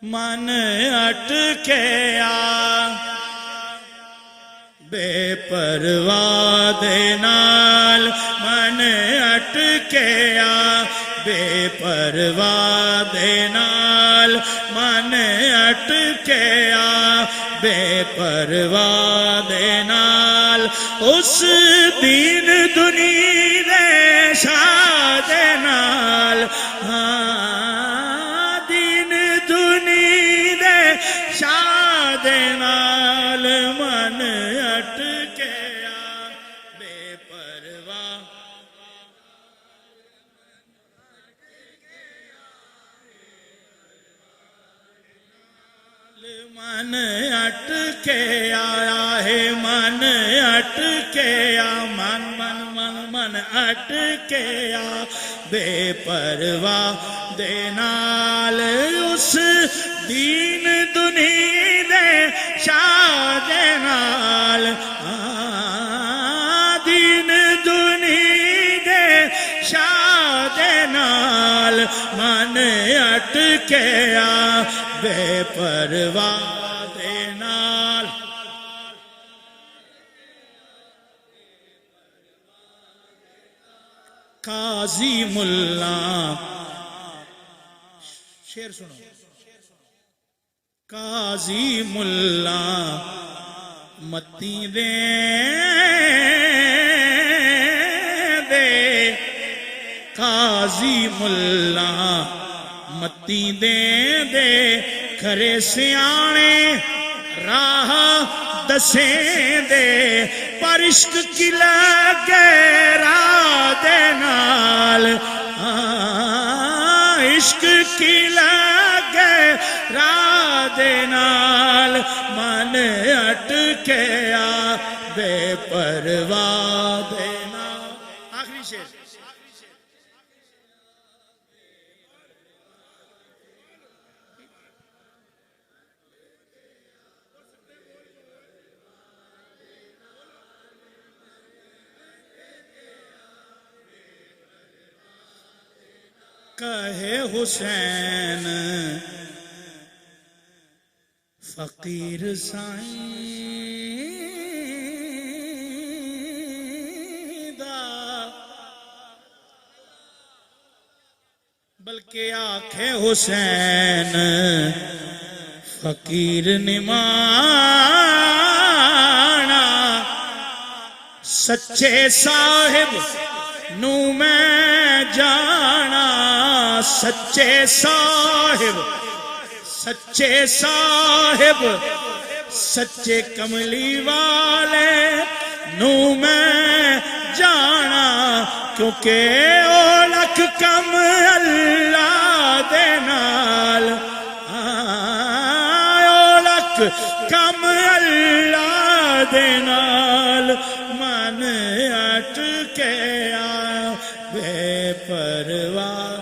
من اٹکیا بے پرواہ دے نال من اٹکیا بے پرواہ دے نال من اٹکیا بے پرواہ دے نال اس دین دنیا دے شاہ دے نال دین دنیا دے شاہ دے نال من اٹکیا بے پرواہ من اٹکیا ہے من اٹکیا من اٹکیا بے پرواہ دے نال اس دین دنیا دے شاہ دے نال دین دنیا دے شاہ دے نال من اٹکیا بے پرواہ دے نال قاضی ملا شعر سنو قاضی ملا متی دے قاضی ملا متی دے کھرے سیانے راہ دسیں دے پر عشق کی لگے راہ دے نال عشق کی لگے راہ دے نال من اٹکیا بے پرواہ دے نال آخری شعر کہے حسین فقیر سائیں دا بلکہ آنکھیں حسین فقیر نمانا سچے صاحب نو میں جانا سچے صاحب سچے کملی والے نو میں جانا کیونکہ او لکھ کم اللہ دے نال او لکھ کم اللہ دے نال من اٹکیا بے پرواہ